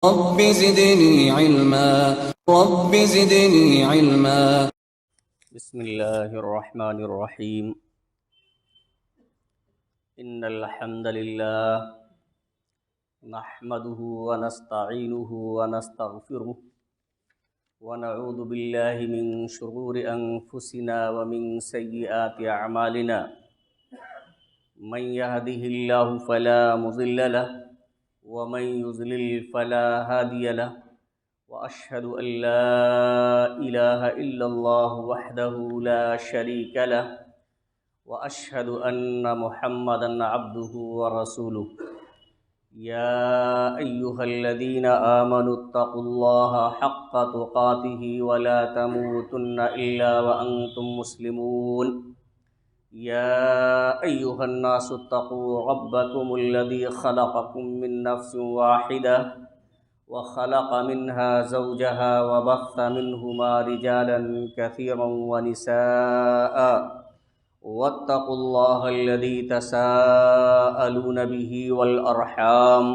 رب زدني علما رب زدني علما. بسم الله الرحمن الرحيم. إن الحمد لله نحمده ونستعينه ونستغفره ونعوذ بالله من شرور أنفسنا ومن سيئات أعمالنا. من يهده الله فلا مضل له ومن يضلل فلا هادي له، وأشهد أن لا إله إلا الله وحده لا شريك له، وأشهد أن محمدًا عبده ورسوله. يا أيها الذين آمنوا اتقوا الله حق تقاته ولا تموتن إلا وأنتم مسلمون. يا أيها الناس اتقوا ربكم الذي خلقكم من نفس واحدة وخلق منها زوجها وبث منهما رجالا كثيرا ونساء، واتقوا الله الذي تساءلون به والأرحام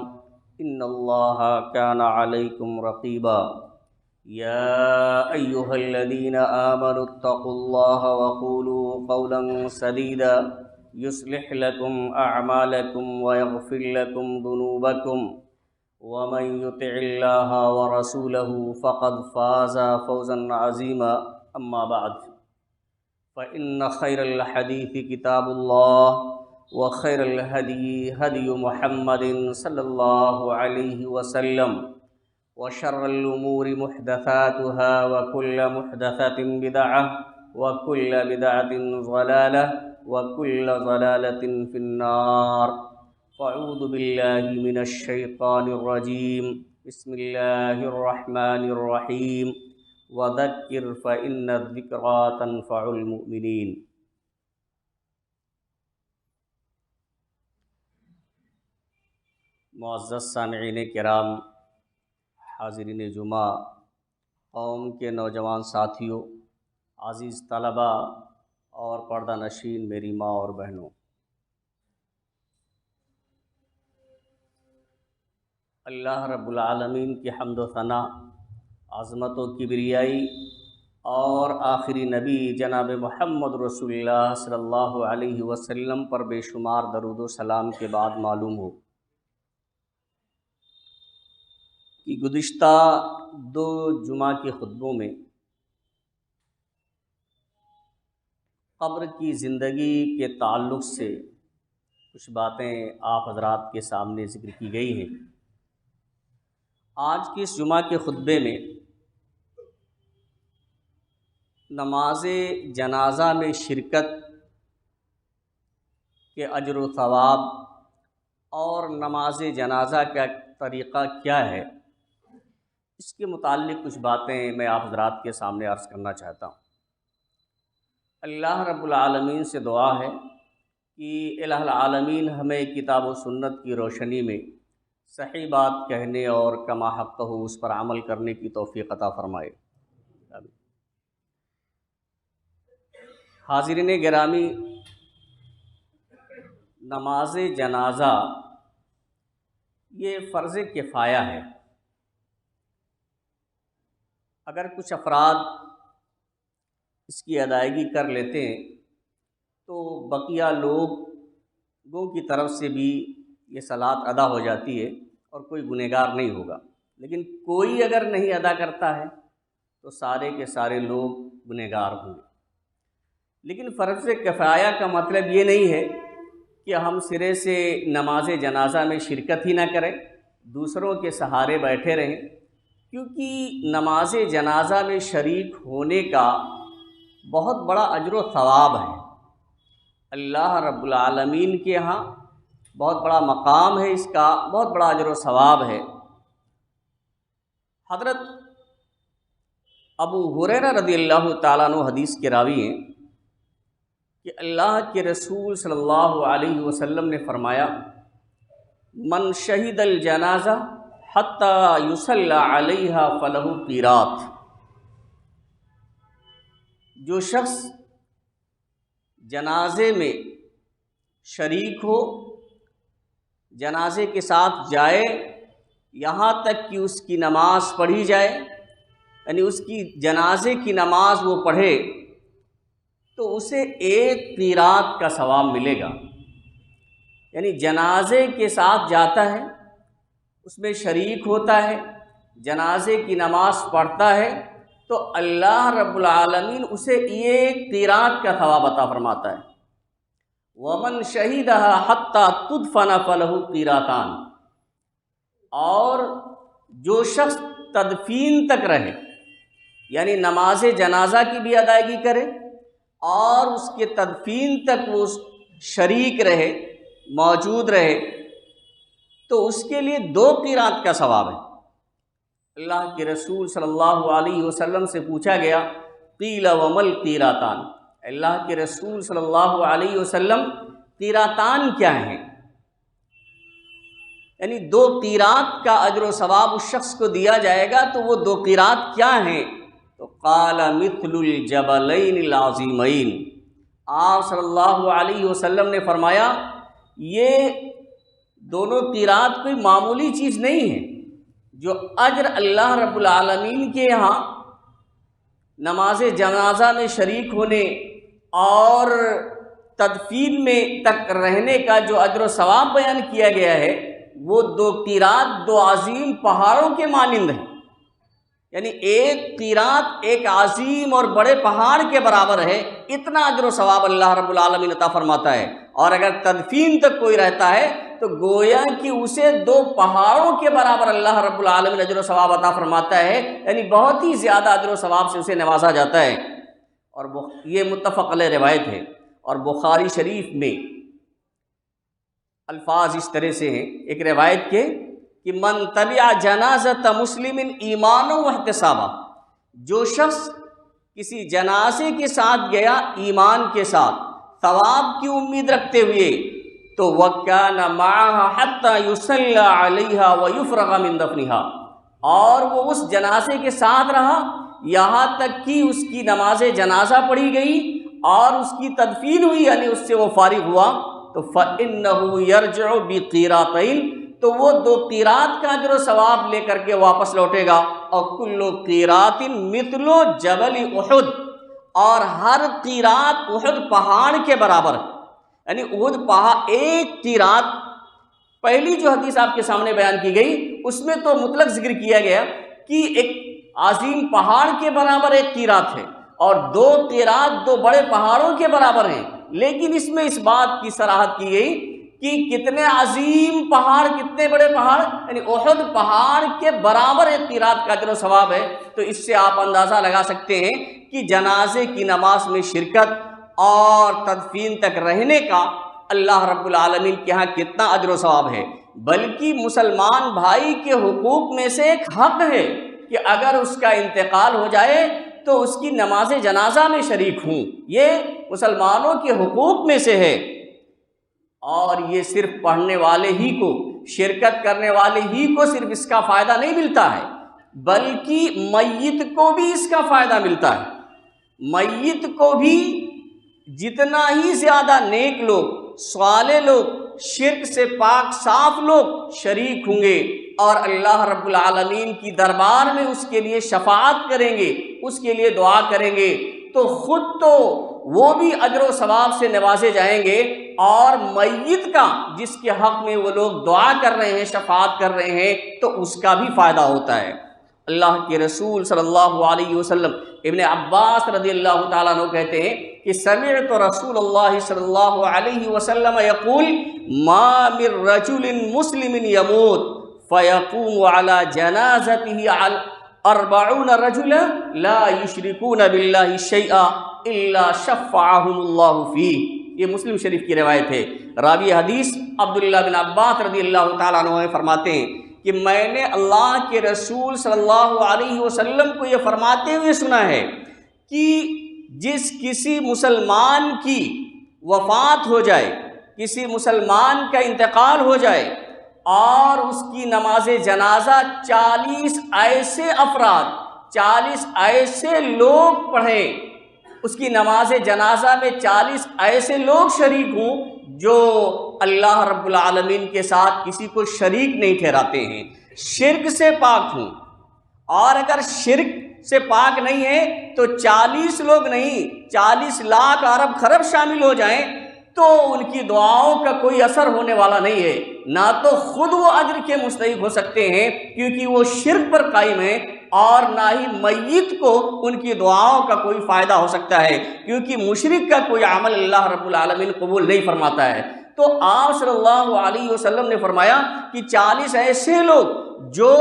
إن الله كان عليكم رقيبا. يا أيها الذين آمنوا اتقوا الله وقولوا قولا سديدا يصلح لكم أعمالكم ويغفر لكم ذنوبكم، ومن يطع الله ورسوله فقد فاز فوزا عظيما. أما بعد، فإن خير الحديث كتاب الله، وخير الهدي هدي محمد صلى الله عليه وسلم، وشر الأمور محدثاتها، وكل محدثة بدعة، وكل بدعة ضلالة، وكل ضلالة في النار. فأعوذ بالله من الشيطان الرجيم. بسم الله الرحمن الرحيم. وذکر فإن الذکریٰ تنفع المؤمنین. معزز سامعین کرام، حاضرین جمعہ، قوم کے نوجوان ساتھیوں، عزیز طلبہ اور پردہ نشین میری ماں اور بہنوں، اللہ رب العالمین کی حمد و ثنا، عظمت و کبریائی، اور آخری نبی جناب محمد رسول اللہ صلی اللہ علیہ وسلم پر بے شمار درود و سلام کے بعد معلوم ہو کہ گزشتہ 2 جمعہ کے خطبوں میں قبر کی زندگی کے تعلق سے کچھ باتیں آپ حضرات کے سامنے ذکر کی گئی ہیں. آج کے اس جمعہ کے خطبے میں نماز جنازہ میں شرکت کے اجر و ثواب اور نماز جنازہ کا طریقہ کیا ہے، اس کے متعلق کچھ باتیں میں آپ حضرات کے سامنے عرض کرنا چاہتا ہوں. اللہ رب العالمین سے دعا ہے کہ الہ العالمین ہمیں کتاب و سنت کی روشنی میں صحیح بات کہنے اور کما حق ہو اس پر عمل کرنے کی توفیق عطا فرمائے. حاضرین گرامی، نماز جنازہ یہ فرض کفایہ ہے. اگر کچھ افراد اس کی ادائیگی کر لیتے ہیں تو بقیہ لوگوں کی طرف سے بھی یہ صلاۃ ادا ہو جاتی ہے اور کوئی گنہگار نہیں ہوگا. لیکن کوئی اگر نہیں ادا کرتا ہے تو سارے کے سارے لوگ گنہگار ہوں گے. لیکن فرض کفایہ کا مطلب یہ نہیں ہے کہ ہم سرے سے نماز جنازہ میں شرکت ہی نہ کریں، دوسروں کے سہارے بیٹھے رہیں، کیونکہ نماز جنازہ میں شریک ہونے کا بہت بڑا اجر و ثواب ہے. اللہ رب العالمین کے ہاں بہت بڑا مقام ہے، اس کا بہت بڑا اجر و ثواب ہے. حضرت ابو ہریرہ رضی اللہ تعالیٰ عنہ حدیث کے راوی ہیں کہ اللہ کے رسول صلی اللہ علیہ وسلم نے فرمایا: من شہد الجنازہ حتی یصلی علیہا فلہ قیراط. جو شخص جنازے میں شریک ہو، جنازے کے ساتھ جائے یہاں تک کہ اس کی نماز پڑھی جائے، یعنی اس کی جنازے کی نماز وہ پڑھے تو اسے 1 قیراط کا ثواب ملے گا۔ یعنی جنازے کے ساتھ جاتا ہے، اس میں شریک ہوتا ہے، جنازے کی نماز پڑھتا ہے، تو اللہ رب العالمین اسے 1 قیراط کا ثواب عطا فرماتا ہے۔ وَمَنْ شَهِدَهَا حَتَّى تُدْفَنَ فَلَهُ قِيرَاطَانِ، اور جو شخص تدفین تک رہے، یعنی نماز جنازہ کی بھی ادائیگی کرے اور اس کے تدفین تک وہ شریک رہے، موجود رہے، تو اس کے لیے 2 قیراط کا ثواب ہے۔ اللہ کے رسول صلی اللہ علیہ وسلم سے پوچھا گیا، قیل ومل قیراطان، اللہ کے رسول صلی اللہ علیہ وسلم قیراطان کیا ہیں؟ یعنی 2 قیراط کا اجر و ثواب اس شخص کو دیا جائے گا، تو وہ 2 قیراط کیا ہیں؟ تو قال مثل الجبلین العظیمین، آپ صلی اللہ علیہ وسلم نے فرمایا یہ دونوں قیراط کوئی معمولی چیز نہیں ہے۔ جو اجر اللہ رب العالمین کے یہاں نماز جنازہ میں شریک ہونے اور تدفین میں تک رہنے کا جو اجر و ثواب بیان کیا گیا ہے، وہ 2 قیراط 2 عظیم پہاڑوں کے مانند ہیں۔ یعنی 1 قیراط ایک عظیم اور بڑے پہاڑ کے برابر ہے، اتنا اجر و ثواب اللہ رب العالمین عطا فرماتا ہے۔ اور اگر تدفین تک کوئی رہتا ہے تو گویا کہ اسے 2 پہاڑوں کے برابر اللہ رب العالمین اجر و ثواب عطا فرماتا ہے، یعنی بہت ہی زیادہ اجر و ثواب سے اسے نوازا جاتا ہے۔ اور یہ متفق علیہ روایت ہے، اور بخاری شریف میں الفاظ اس طرح سے ہیں ایک روایت کے کہ من تبع جنازۃ مسلم ایمانا واحتسابا، جو شخص کسی جنازے کے ساتھ گیا ایمان کے ساتھ، ثواب کی امید رکھتے ہوئے، تو وَكَانَ مَعَهَا حَتَّى يُصَلَّى عَلَيْهَا وَيُفْرَغَ مِن دَفْنِهَا، اور وہ اس جنازے کے ساتھ رہا یہاں تک کہ اس کی نماز جنازہ پڑھی گئی اور اس کی تدفین ہوئی، یعنی اس سے وہ فارغ ہوا، تو فَإِنَّهُ يَرْجِعُ بِقِيرَاطَيْنِ، تو وہ 2 قیراط کا اجر و ثواب لے کر کے واپس لوٹے گا۔ اور کل قیراط مثل جبل احد، اور ہر قیراط احد پہاڑ کے برابر، یعنی احد پہاڑ 1 قیراط۔ پہلی جو حدیث آپ کے سامنے بیان کی گئی اس میں تو مطلق ذکر کیا گیا کہ ایک عظیم پہاڑ کے برابر 1 قیراط ہے، اور 2 قیراط 2 بڑے پہاڑوں کے برابر ہیں، لیکن اس میں اس بات کی صراحت کی گئی کہ کتنے عظیم پہاڑ، کتنے بڑے پہاڑ، یعنی احد پہاڑ کے برابر 1 قیراط کا اجر و ثواب ہے۔ تو اس سے آپ اندازہ لگا سکتے ہیں کہ جنازے کی نماز میں شرکت اور تدفین تک رہنے کا اللہ رب العالمین کے ہاں کتنا اجر و ثواب ہے۔ بلکہ مسلمان بھائی کے حقوق میں سے ایک حق ہے کہ اگر اس کا انتقال ہو جائے تو اس کی نماز جنازہ میں شریک ہوں، یہ مسلمانوں کے حقوق میں سے ہے۔ اور یہ صرف پڑھنے والے ہی کو، شرکت کرنے والے ہی کو صرف اس کا فائدہ نہیں ملتا ہے، بلکہ میت کو بھی اس کا فائدہ ملتا ہے۔ میت کو بھی جتنا ہی زیادہ نیک لوگ، صالح لوگ، شرک سے پاک صاف لوگ شریک ہوں گے اور اللہ رب العالمین کی دربار میں اس کے لیے شفاعت کریں گے، اس کے لیے دعا کریں گے، تو خود تو وہ بھی اجر و ثواب سے نوازے جائیں گے، اور میت کا جس کے حق میں وہ لوگ دعا کر رہے ہیں، شفاعت کر رہے ہیں، تو اس کا بھی فائدہ ہوتا ہے۔ اللہ کے رسول صلی اللہ علیہ وسلم، ابن عباس رضی اللہ تعالیٰ عنہ کہتے ہیں کہ سمعت رسول اللہ صلی اللہ علیہ وسلم یقول ما من رجل مسلم یموت فیقوم علی جنازته 40 رجلا لا یشرکون باللہ شیئا الا شفعهم اللہ فیہ۔ یہ مسلم شریف کی روایت ہے۔ راوی حدیث عبداللہ بن عباس رضی اللہ تعالیٰ عنہ فرماتے ہیں کہ میں نے اللہ کے رسول صلی اللہ علیہ وسلم کو یہ فرماتے ہوئے سنا ہے کہ جس کسی مسلمان کی وفات ہو جائے، کسی مسلمان کا انتقال ہو جائے اور اس کی نماز جنازہ 40 ایسے افراد، 40 ایسے لوگ پڑھیں، اس کی نماز جنازہ میں 40 ایسے لوگ شریک ہوں جو اللہ رب العالمین کے ساتھ کسی کو شریک نہیں ٹھہراتے ہیں، شرک سے پاک ہوں، اور اگر شرک سے پاک نہیں ہے تو 40 لوگ نہیں 40 لاکھ ارب خرب شامل ہو جائیں تو ان کی دعاؤں کا کوئی اثر ہونے والا نہیں ہے، نہ تو خود وہ اجر کے مستحق ہو سکتے ہیں کیونکہ وہ شرک پر قائم ہیں، اور نہ ہی میت کو ان کی دعاؤں کا کوئی فائدہ ہو سکتا ہے کیونکہ مشرک کا کوئی عمل اللہ رب العالمین قبول نہیں فرماتا ہے۔ تو آپ صلی اللہ علیہ وسلم نے فرمایا کہ 40 ایسے لوگ جو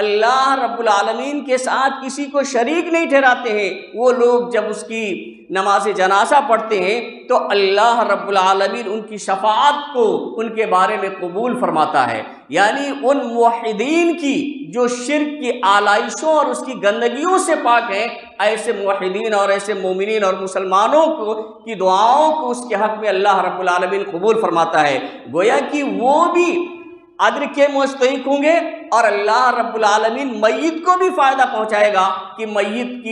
اللہ رب العالمین کے ساتھ کسی کو شریک نہیں ٹھہراتے ہیں، وہ لوگ جب اس کی نماز جنازہ پڑھتے ہیں تو اللہ رب العالمین ان کی شفاعت کو ان کے بارے میں قبول فرماتا ہے۔ یعنی ان موحدین کی جو شرک کی آلائشوں اور اس کی گندگیوں سے پاک ہیں، ایسے موحدین اور ایسے مومنین اور مسلمانوں کی دعاؤں کو اس کے حق میں اللہ رب العالمین قبول فرماتا ہے۔ گویا کہ وہ بھی اجر کے مستحق ہوں گے، اور اللہ رب العالمین میت کو بھی فائدہ پہنچائے گا کہ میت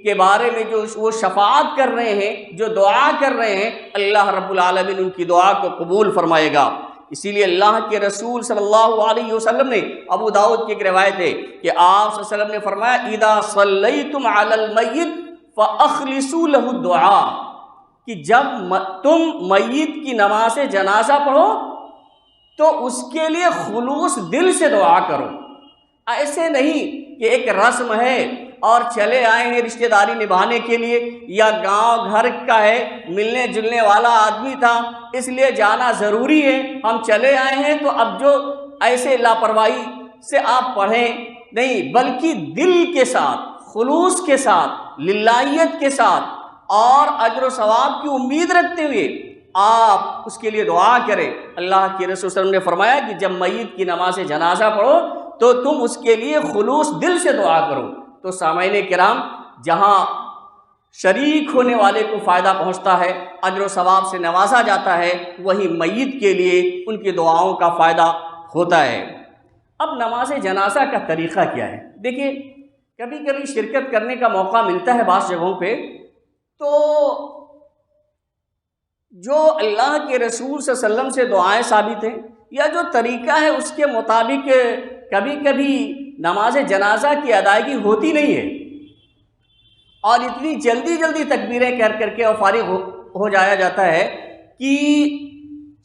کے بارے میں جو وہ شفاعت کر رہے ہیں، جو دعا کر رہے ہیں، اللہ رب العالمین ان کی دعا کو قبول فرمائے گا۔ اسی لیے اللہ کے رسول صلی اللہ علیہ وسلم نے، ابو داؤد کی ایک روایت ہے کہ آپ صلی اللہ علیہ وسلم نے فرمایا اذا صلیتم علی المیت فاخلصوا له الدعاء، کہ جب تم میت کی نماز جنازہ پڑھو تو اس کے لیے خلوص دل سے دعا کرو۔ ایسے نہیں کہ ایک رسم ہے اور چلے آئے ہیں رشتہ داری نبھانے کے لیے، یا گاؤں گھر کا ہے، ملنے جلنے والا آدمی تھا اس لیے جانا ضروری ہے، ہم چلے آئے ہیں تو اب جو ایسے لاپرواہی سے آپ پڑھیں نہیں، بلکہ دل کے ساتھ، خلوص کے ساتھ، للہیت کے ساتھ اور اجر و ثواب کی امید رکھتے ہوئے آپ اس کے لیے دعا کریں۔ اللہ کے رسول صلی اللہ علیہ وسلم نے فرمایا کہ جب میت کی نماز جنازہ پڑھو تو تم اس کے لیے خلوص دل سے دعا کرو۔ تو سامعین کرام، جہاں شریک ہونے والے کو فائدہ پہنچتا ہے، اجر و ثواب سے نوازا جاتا ہے، وہی میت کے لیے ان کی دعاؤں کا فائدہ ہوتا ہے۔ اب نماز جنازہ کا طریقہ کیا ہے؟ دیکھیے، کبھی کبھی شرکت کرنے کا موقع ملتا ہے بعض جگہوں پہ، تو جو اللہ کے رسول صلی اللہ علیہ وسلم سے دعائیں ثابت ہیں یا جو طریقہ ہے اس کے مطابق کبھی کبھی نماز جنازہ کی ادائیگی ہوتی نہیں ہے، اور اتنی جلدی جلدی تکبیریں کر کے اور فارغ ہو جایا جاتا ہے کہ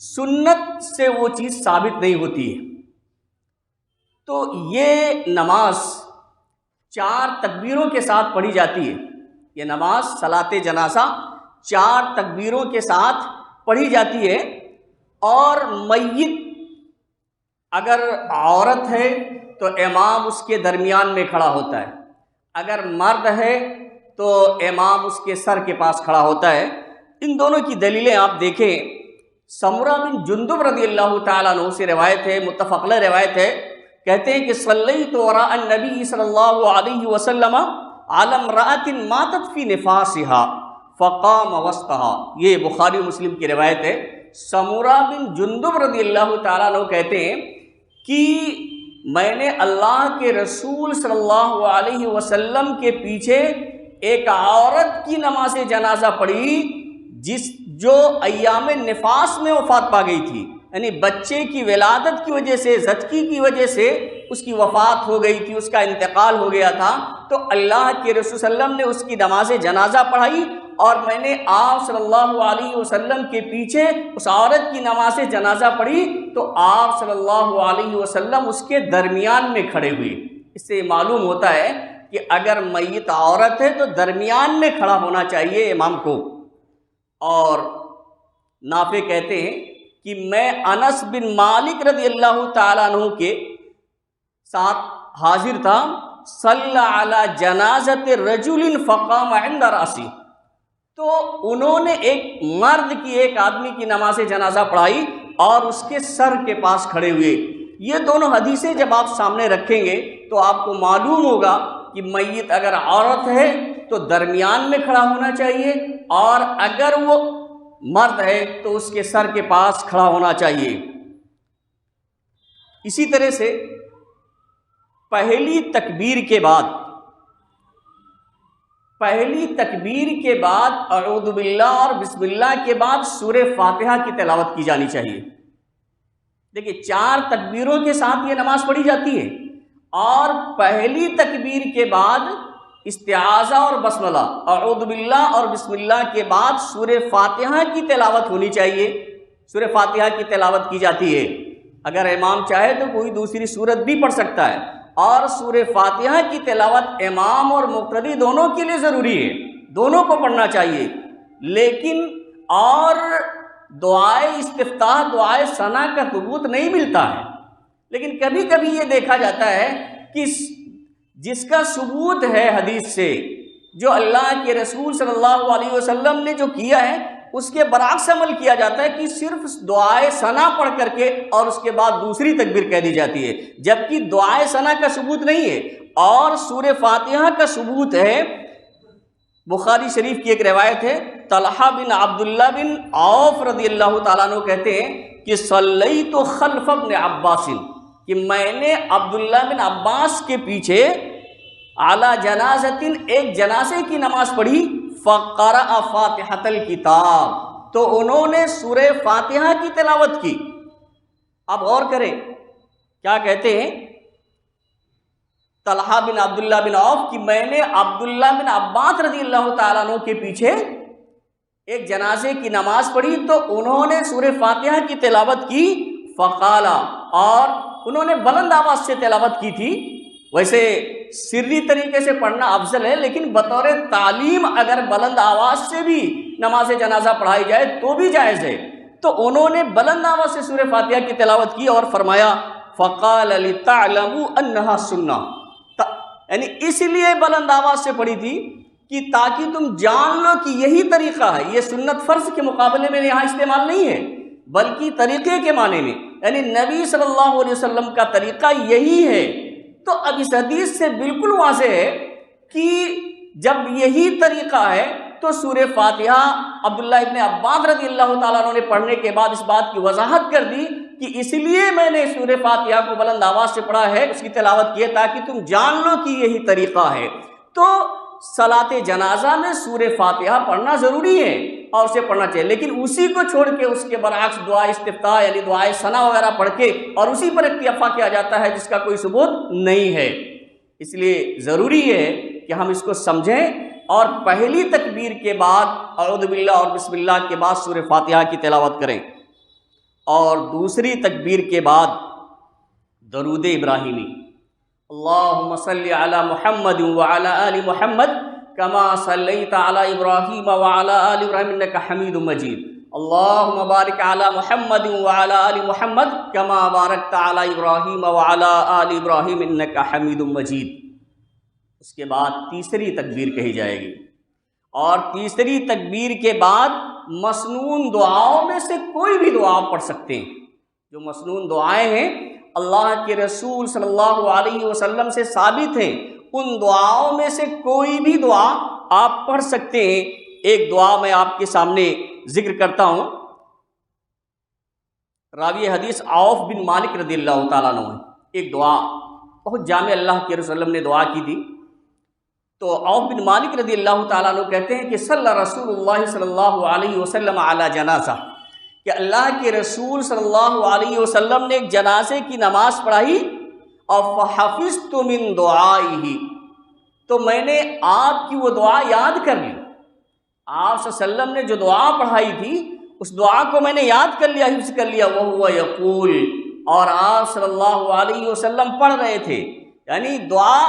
سنت سے وہ چیز ثابت نہیں ہوتی ہے۔ تو یہ نماز 4 تکبیروں کے ساتھ پڑھی جاتی ہے۔ یہ نماز صلاۃ جنازہ 4 تکبیروں کے ساتھ پڑھی جاتی ہے، اور میت اگر عورت ہے تو امام اس کے درمیان میں کھڑا ہوتا ہے، اگر مرد ہے تو امام اس کے سر کے پاس کھڑا ہوتا ہے۔ ان دونوں کی دلیلیں آپ دیکھیں، سمرہ بن جندب رضی اللہ تعالیٰ عنہ سے روایت ہے، متفق علیہ روایت ہے، کہتے ہیں کہ صلیت وراء النبی صلی اللہ علیہ وسلم علی امرأۃ ماتت فی نفاسها فقام وسطها۔ یہ بخاری مسلم کی روایت ہے۔ سمرہ بن جندب رضی اللہ تعالیٰ عنہ کہتے ہیں کہ میں نے اللہ کے رسول صلی اللہ علیہ وسلم کے پیچھے ایک عورت کی نماز جنازہ پڑھی جو ایام نفاس میں وفات پا گئی تھی، یعنی بچے کی ولادت کی وجہ سے، زچگی کی وجہ سے اس کی وفات ہو گئی تھی، اس کا انتقال ہو گیا تھا۔ تو اللہ کے رسول صلی اللہ علیہ وسلم نے اس کی نماز جنازہ پڑھائی، اور میں نے آپ صلی اللہ علیہ وسلم کے پیچھے اس عورت کی نماز جنازہ پڑھی تو آپ صلی اللہ علیہ وسلم اس کے درمیان میں کھڑے ہوئے۔ اس سے معلوم ہوتا ہے کہ اگر میت عورت ہے تو درمیان میں کھڑا ہونا چاہیے امام کو۔ اور نافع کہتے ہیں کہ میں انس بن مالک رضی اللہ تعالیٰ عنہ کے ساتھ حاضر تھا، صلی علی جنازت رجل فقام عند راسی، تو انہوں نے ایک مرد کی، ایک آدمی کی نماز جنازہ پڑھائی اور اس کے سر کے پاس کھڑے ہوئے۔ یہ دونوں حدیثیں جب آپ سامنے رکھیں گے تو آپ کو معلوم ہوگا کہ میت اگر عورت ہے تو درمیان میں کھڑا ہونا چاہیے، اور اگر وہ مرد ہے تو اس کے سر کے پاس کھڑا ہونا چاہیے۔ اسی طرح سے پہلی تکبیر کے بعد اعوذ باللہ اور بسم اللہ کے بعد سورہ فاتحہ کی تلاوت کی جانی چاہیے۔ دیکھیے 4 تکبیروں کے ساتھ یہ نماز پڑھی جاتی ہے، اور پہلی تکبیر کے بعد استعاذہ اور بسملہ، اعوذ باللہ اور بسم اللہ کے بعد سورہ فاتحہ کی تلاوت ہونی چاہیے، سورہ فاتحہ کی تلاوت کی جاتی ہے۔ اگر امام چاہے تو کوئی دوسری سورت بھی پڑھ سکتا ہے، اور سورہ فاتحہ کی تلاوت امام اور مقتدی دونوں کے لیے ضروری ہے، دونوں کو پڑھنا چاہیے۔ لیکن اور دعائے استفتاح، دعائے ثنا کا ثبوت نہیں ملتا ہے، لیکن کبھی کبھی یہ دیکھا جاتا ہے کہ جس کا ثبوت ہے حدیث سے، جو اللہ کے رسول صلی اللہ علیہ وسلم نے جو کیا ہے اس کے برعکس عمل کیا جاتا ہے کہ صرف دعائے ثنا پڑھ کر کے اور اس کے بعد دوسری تکبیر کہہ دی جاتی ہے، جبکہ دعائے ثنا کا ثبوت نہیں ہے اور سورہ فاتحہ کا ثبوت ہے۔ بخاری شریف کی ایک روایت ہے، طلحہ بن عبداللہ بن عوف رضی اللہ تعالیٰ عنہ کہتے ہیں کہ صلیت خلف ابن عباس، کہ میں نے عبداللہ بن عباس کے پیچھے علی جنازۃ، ایک جنازے کی نماز پڑھی، فقرأ فاتحۃ الکتاب، تو انہوں نے سورہ فاتحہ کی تلاوت کی۔ اب غور کریں کیا کہتے ہیں طلحہ بن عبداللہ بن عوف کہ میں نے عبداللہ بن عباس رضی اللہ تعالیٰ عنہ کے پیچھے ایک جنازے کی نماز پڑھی تو انہوں نے سورہ فاتحہ کی تلاوت کی، فقالا، اور انہوں نے بلند آواز سے تلاوت کی تھی۔ ویسے سری طریقے سے پڑھنا افضل ہے، لیکن بطور تعلیم اگر بلند آواز سے بھی نماز جنازہ پڑھائی جائے تو بھی جائز ہے۔ تو انہوں نے بلند آواز سے سورہ فاتحہ کی تلاوت کی اور فرمایا فقال لتعلموا انہا سنہ، یعنی اس لیے بلند آواز سے پڑھی تھی کہ تاکہ تم جان لو کہ یہی طریقہ ہے، یہ سنت فرض کے مقابلے میں یہاں استعمال نہیں ہے بلکہ طریقے کے معنی میں، یعنی نبی صلی اللہ علیہ وسلم کا طریقہ یہی ہے۔ تو اب اس حدیث سے بالکل واضح ہے کہ جب یہی طریقہ ہے تو سورہ فاتحہ عبداللہ ابن عباس رضی اللہ تعالیٰ عنہ نے پڑھنے کے بعد اس بات کی وضاحت کر دی کہ اس لیے میں نے سورہ فاتحہ کو بلند آواز سے پڑھا ہے، اس کی تلاوت کی ہے تاکہ تم جان لو کہ یہی طریقہ ہے۔ تو صلاۃ جنازہ میں سورہ فاتحہ پڑھنا ضروری ہے اور اسے پڑھنا چاہیے، لیکن اسی کو چھوڑ کے اس کے برعکس دعا استفتاح یعنی دعائے ثنا وغیرہ پڑھ کے اور اسی پر اکتفا کیا جاتا ہے جس کا کوئی ثبوت نہیں ہے۔ اس لیے ضروری ہے کہ ہم اس کو سمجھیں اور پہلی تکبیر کے بعد اعوذ باللہ اور بسم اللہ کے بعد سورہ فاتحہ کی تلاوت کریں، اور دوسری تکبیر کے بعد درود ابراہیمی، اللہم صلی علی محمد وعلی آل محمد کما صلیت علی ابراہیم وعلی آل ابراہیم انک حمید مجید، اللہم بارک علی محمد وعلی آل محمد کما بارکت علی ابراہیم وعلی آل ابراہیم انک حمید مجید۔ اس کے بعد تیسری تکبیر کہی جائے گی، اور تیسری تکبیر کے بعد مسنون دعاؤں میں سے کوئی بھی دعا پڑھ سکتے ہیں۔ جو مسنون دعائیں ہیں اللہ کے رسول صلی اللہ علیہ وسلم سے ثابت ہیں، ان دعاؤں میں سے کوئی بھی دعا آپ پڑھ سکتے ہیں۔ ایک دعا میں آپ کے سامنے ذکر کرتا ہوں، راوی حدیث عوف بن مالک رضی اللہ تعالیٰ عنہ ہے، ایک دعا بہت جامع اللہ کے رسول نے دعا کی تھی۔ تو عوف بن مالک رضی اللہ تعالیٰ عنہ کہتے ہیں کہ صلی رسول اللہ صلی اللہ علیہ وسلم علی جنازہ، کہ اللہ کے رسول صلی اللہ علیہ وسلم نے ایک جنازے کی نماز پڑھائی، اور فحفظت من دعائہ، تو میں نے آپ کی وہ دعا یاد کر لی۔ آپ صلی اللہ علیہ وسلم نے جو دعا پڑھائی تھی اس دعا کو میں نے یاد کر لیا، حفظ کر لیا۔ وہو یقول، اور آپ صلی اللہ علیہ وسلم پڑھ رہے تھے، یعنی دعا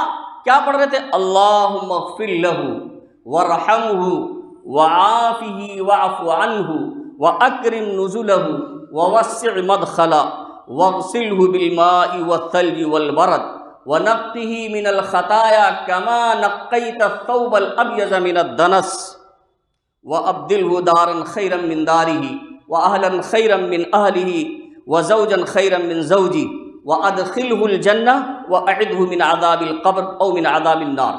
کیا پڑھ رہے تھے؟ اللہم اغفر لہ ورحمہ وعافہ واعف عنہ واکرم نزلہ ووسع مدخلہ واغسلہ بالماء والثلج والبرد ونقہ من الخطایا کما نقیت الثوب الابیض من الدنس وابدلہ دارا خیرا من دارہ واہلا خیرا من اہلہ وزوجا خیرا من زوجہ وَأَدْخِلْهُ الْجَنَّةَ وَأَعِدْهُ مِنْ عَذَابِ الْقَبْرِ أَوْ مِنْ عَذَابِ النَّارِ۔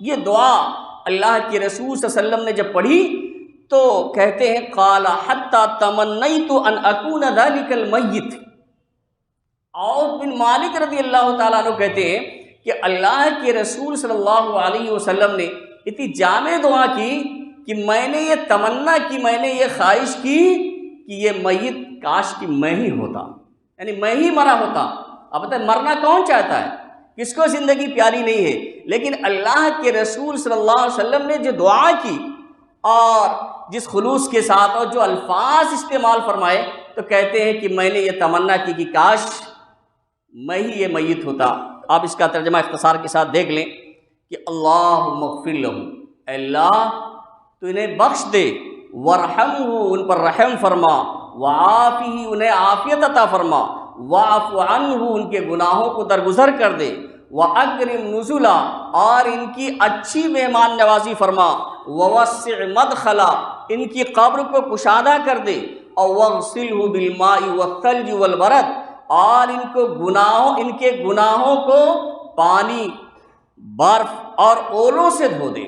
یہ دعا اللہ کے رسول صلی اللہ علیہ وسلم نے جب پڑھی تو کہتے ہیں قَالَ حَتَّى تَمَنَّيْتُ أَنْ أَكُونَ ذَلِكَ الْمَيِّتِ۔ عوف بن مالک رضی اللہ تعالیٰ عنہ کہتے ہیں کہ اللہ کے رسول صلی اللہ علیہ وسلم نے اتنی جامع دعا کی کہ میں نے یہ تمنا کی، میں نے یہ خواہش کی کہ یہ میت کاش کہ میں ہی ہوتا، یعنی میں ہی مرا ہوتا. اب بتائیں مرنا کون چاہتا ہے؟ کس کو زندگی پیاری نہیں ہے؟ لیکن اللہ کے رسول صلی اللہ علیہ وسلم نے جو دعا کی اور جس خلوص کے ساتھ اور جو الفاظ استعمال فرمائے، تو کہتے ہیں کہ میں نے یہ تمنا کی کہ کاش میں ہی یہ میت ہوتا. آپ اس کا ترجمہ اختصار کے ساتھ دیکھ لیں کہ اللہم اغفر لہ، اے اللہ تو انہیں بخش دے، ورحمہ ان پر رحم فرما، وعافہ انہیں عافیت عطا فرما، واعف عنہ ان کے گناہوں کو درگزر کر دے، واکرم نزلا اور ان کی اچھی مہمان نوازی فرما، ووسع مدخلا ان کی قبر کو کشادہ کر دے، اور واغسلہ بالماء والثلج والبرد اور ان کے گناہوں کو پانی، برف اور اولوں سے دھو دے.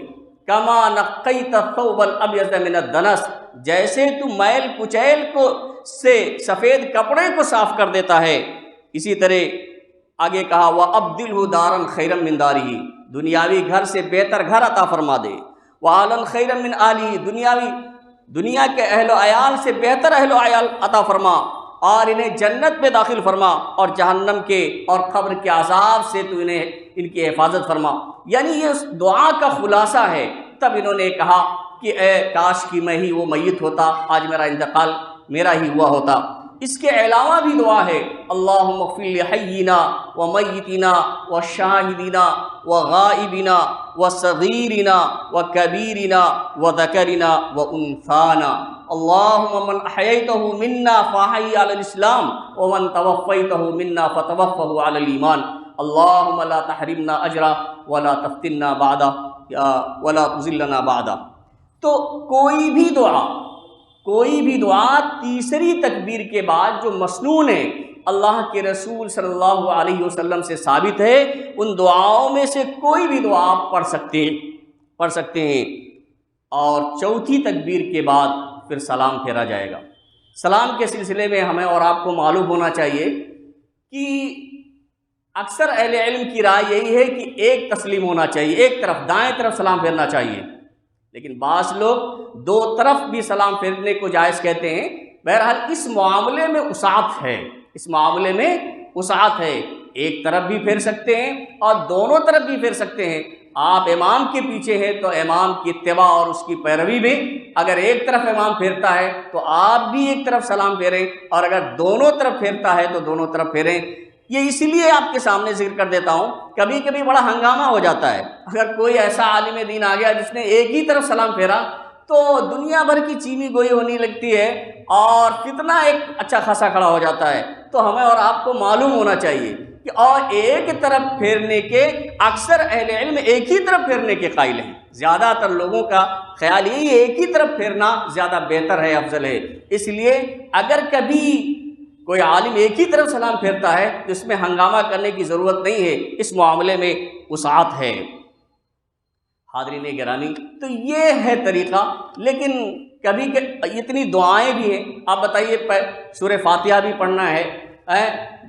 کما نقیت الثوب الابیض من الدنس، جیسے تو میل کچیل کو سے سفید کپڑے کو صاف کر دیتا ہے، اسی طرح آگے کہا وَأَبْدِلْهُ دَارًا خَيْرًا مِنْ دَارِهِ، دنیاوی گھر سے بہتر گھر عطا فرما دے. وَأَهْلًا خَيْرًا مِنْ آلِهِ، دنیا کے اہل و عیال سے بہتر اہل و عیال عطا فرما اور انہیں جنت میں داخل فرما، اور جہنم کے اور قبر کے عذاب سے تو ان کی حفاظت فرما. یعنی یہ اس دعا کا خلاصہ ہے. تب انہوں نے کہا کہ اے کاش کی میں ہی وہ میت ہوتا، آج میرا انتقال میرا ہی ہوا ہوتا. اس کے علاوہ بھی دعا ہے اللہم اغفر لحینا ومیتنا وشاہدنا وغائبنا وصغیرنا وکبیرنا وذکرنا وانثانا. اللہم من احییتہ منا فاحی علی الاسلام ومن توفیتہ منا فتوفہ علی الایمان. اللہم لا تحرمنا اجرا ولا تفتنا بعدا ولا تذلنا بعدا. تو کوئی بھی دعا تیسری تکبیر کے بعد جو مسنون ہے، اللہ کے رسول صلی اللہ علیہ وسلم سے ثابت ہے، ان دعاؤں میں سے کوئی بھی دعا آپ پڑھ سکتے ہیں. اور چوتھی تکبیر کے بعد پھر سلام پھیرا جائے گا. سلام کے سلسلے میں ہمیں اور آپ کو معلوم ہونا چاہیے کہ اکثر اہل علم کی رائے یہی ہے کہ ایک تسلیم ہونا چاہیے، ایک طرف دائیں طرف سلام پھیرنا چاہیے. لیکن بعض لوگ دو طرف بھی سلام پھیرنے کو جائز کہتے ہیں. بہرحال اس معاملے میں وسعت ہے. ایک طرف بھی پھیر سکتے ہیں اور دونوں طرف بھی پھیر سکتے ہیں. آپ امام کے پیچھے ہیں تو امام کی اتباع اور اس کی پیروی میں، اگر ایک طرف امام پھیرتا ہے تو آپ بھی ایک طرف سلام پھیریں، اور اگر دونوں طرف پھیرتا ہے تو دونوں طرف پھیریں. یہ اس لیے آپ کے سامنے ذکر کر دیتا ہوں، کبھی کبھی بڑا ہنگامہ ہو جاتا ہے. اگر کوئی ایسا عالم دین آ گیا جس نے ایک ہی طرف سلام پھیرا تو دنیا بھر کی چینی گوئی ہونے لگتی ہے اور فتنہ ایک اچھا خاصا کھڑا ہو جاتا ہے. تو ہمیں اور آپ کو معلوم ہونا چاہیے کہ اور ایک طرف پھیرنے کے اکثر اہل علم ایک ہی طرف پھیرنے کے قائل ہیں. زیادہ تر لوگوں کا خیال یہی ہے ایک ہی طرف پھیرنا زیادہ بہتر ہے، افضل ہے. اس لیے اگر کبھی کوئی عالم ایک ہی طرف سلام پھیرتا ہے تو اس میں ہنگامہ کرنے کی ضرورت نہیں ہے، اس معاملے میں وسعت ہے. حاضرین گرامی، تو یہ ہے طریقہ. لیکن کبھی اتنی دعائیں بھی ہیں. آپ بتائیے سورہ فاتحہ بھی پڑھنا ہے،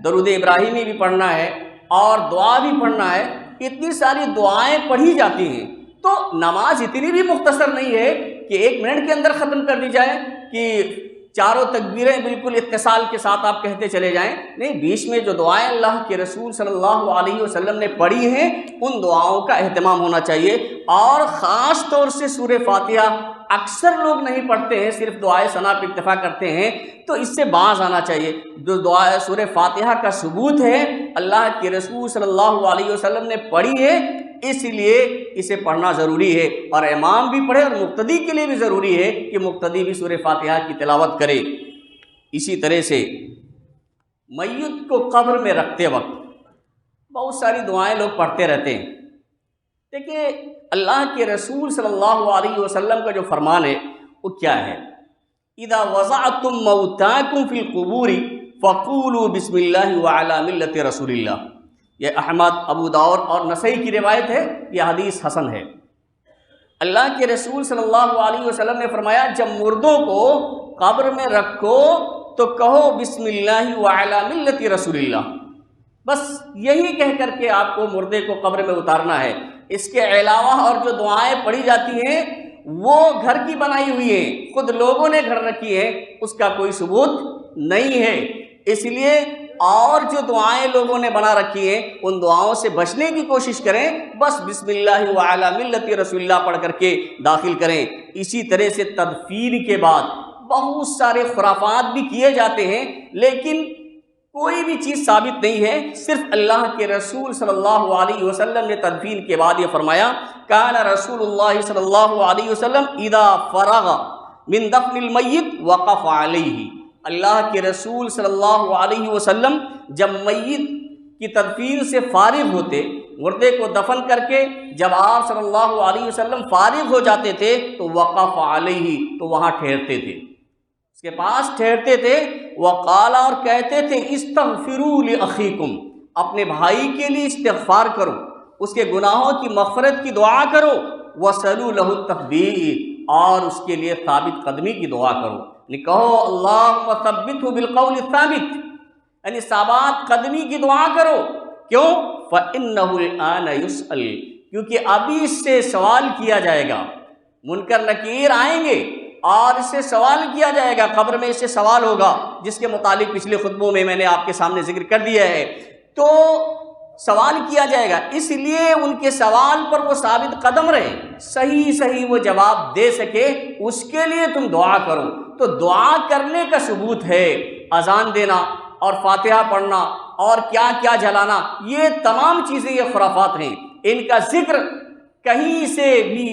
درود ابراہیمی بھی پڑھنا ہے اور دعا بھی پڑھنا ہے. اتنی ساری دعائیں پڑھی جاتی ہیں تو نماز اتنی بھی مختصر نہیں ہے کہ 1 منٹ کے اندر ختم کر دی جائے، کہ چاروں تکبیریں بالکل اتصال کے ساتھ آپ کہتے چلے جائیں. نہیں، بیچ میں جو دعائیں اللہ کے رسول صلی اللہ علیہ وسلم نے پڑھی ہیں ان دعاؤں کا اہتمام ہونا چاہیے. اور خاص طور سے سورہ فاتحہ اکثر لوگ نہیں پڑھتے ہیں، صرف دعائے ثنا پہ اکتفا کرتے ہیں، تو اس سے باز آنا چاہیے. جو دعا سورہ فاتحہ کا ثبوت ہے اللہ کے رسول صلی اللہ علیہ وسلم نے پڑھی ہے، اس لیے اسے پڑھنا ضروری ہے. اور امام بھی پڑھے اور مقتدی کے لیے بھی ضروری ہے کہ مقتدی بھی سورہ فاتحہ کی تلاوت کرے. اسی طرح سے میت کو قبر میں رکھتے وقت بہت ساری دعائیں لوگ پڑھتے رہتے ہیں. دیکھیے اللہ کے رسول صلی اللہ علیہ وسلم کا جو فرمان ہے وہ کیا ہے؟ اذا وضعتم موتاکم فی القبور فقولوا بسم اللہ وعلی ملت رسول اللہ. یہ احمد، ابو داؤد اور نسائی کی روایت ہے، یہ حدیث حسن ہے. اللہ کے رسول صلی اللہ علیہ وسلم نے فرمایا جب مردوں کو قبر میں رکھو تو کہو بسم اللہ وعلی ملت رسول اللہ. بس یہی کہہ کر کے آپ کو مردے کو قبر میں اتارنا ہے. اس کے علاوہ اور جو دعائیں پڑھی جاتی ہیں وہ گھر کی بنائی ہوئی ہیں، خود لوگوں نے گھر رکھی ہے، اس کا کوئی ثبوت نہیں ہے. اس لیے اور جو دعائیں لوگوں نے بنا رکھی ہیں ان دعاؤں سے بچنے کی کوشش کریں، بس بسم اللہ وعلی ملت رسول اللہ پڑھ کر کے داخل کریں۔ اسی طرح سے تدفین کے بعد بہت سارے خرافات بھی کیے جاتے ہیں، لیکن کوئی بھی چیز ثابت نہیں ہے۔ صرف اللہ کے رسول صلی اللہ علیہ وسلم نے تدفین کے بعد یہ فرمایا، کان رسول اللہ صلی اللہ علیہ وسلم اذا فرغ من دفن المیت وقف علیہ۔ اللہ کے رسول صلی اللہ علیہ وسلم جب میت کی تدفین سے فارغ ہوتے، مردے کو دفن کر کے جب آپ صلی اللہ علیہ وسلم فارغ ہو جاتے تھے تو وقف علیہ، تو وہاں ٹھہرتے تھے، اس کے پاس ٹھہرتے تھے۔ وقال، اور کہتے تھے، استغفروا لاخیکم، اپنے بھائی کے لیے استغفار کرو، اس کے گناہوں کی مغفرت کی دعا کرو، وصلوا له التثبیت، اور اس کے لیے ثابت قدمی کی دعا کرو، یعنی کہو اللہم ثبتہ بالقول الثابت، یعنی ثابت قدمی کی دعا کرو۔ کیوں؟ فإنہ الآن یسأل، کیونکہ ابھی اس سے سوال کیا جائے گا، منکر نکیر آئیں گے اور اس سے سوال کیا جائے گا، قبر میں اس سے سوال ہوگا، جس کے متعلق پچھلے خطبوں میں نے آپ کے سامنے ذکر کر دیا ہے۔ تو سوال کیا جائے گا، اس لیے ان کے سوال پر وہ ثابت قدم رہے، صحیح وہ جواب دے سکے، اس کے لیے تم دعا کرو۔ تو دعا کرنے کا ثبوت ہے، اذان دینا اور فاتحہ پڑھنا اور کیا کیا جلانا، یہ تمام چیزیں یہ خرافات ہیں، ان کا ذکر کہیں سے بھی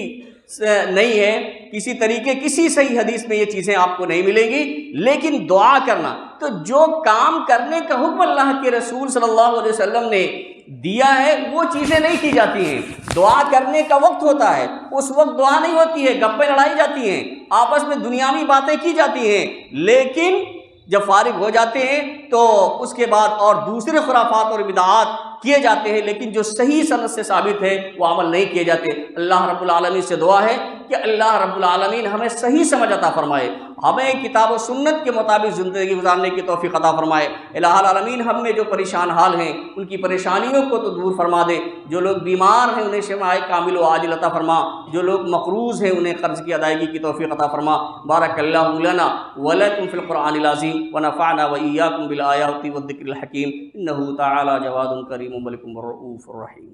نہیں ہے، کسی طریقے کسی صحیح حدیث میں یہ چیزیں آپ کو نہیں ملیں گی۔ لیکن دعا کرنا، تو جو کام کرنے کا حکم اللہ کے رسول صلی اللہ علیہ وسلم نے دیا ہے وہ چیزیں نہیں کی جاتی ہیں۔ دعا کرنے کا وقت ہوتا ہے، اس وقت دعا نہیں ہوتی ہے، گپیں لڑائی جاتی ہیں، آپس میں دنیاوی باتیں کی جاتی ہیں، لیکن جب فارغ ہو جاتے ہیں تو اس کے بعد اور دوسرے خرافات اور بدعات کیے جاتے ہیں، لیکن جو صحیح سند سے ثابت ہے وہ عمل نہیں کیے جاتے۔ اللہ رب العالمین سے دعا ہے کہ اللہ رب العالمین ہمیں صحیح سمجھ عطا فرمائے، ہمیں کتاب و سنت کے مطابق زندگی گزارنے کی توفیق عطا فرمائے۔ الہ العالمین ہم میں جو پریشان حال ہیں ان کی پریشانیوں کو تو دور فرما دے، جو لوگ بیمار ہیں انہیں شفاء کامل و عاجل عطا فرما، جو لوگ مقروض ہیں انہیں قرض کی ادائیگی کی توفیق عطا فرما۔ بارک اللہ لنا ولکم فی القرآن العظیم ونفعنا وإیاکم بالآیات والذکر الحکیم، انہ تعالی جواد کریم ملک رؤوف الرحیم۔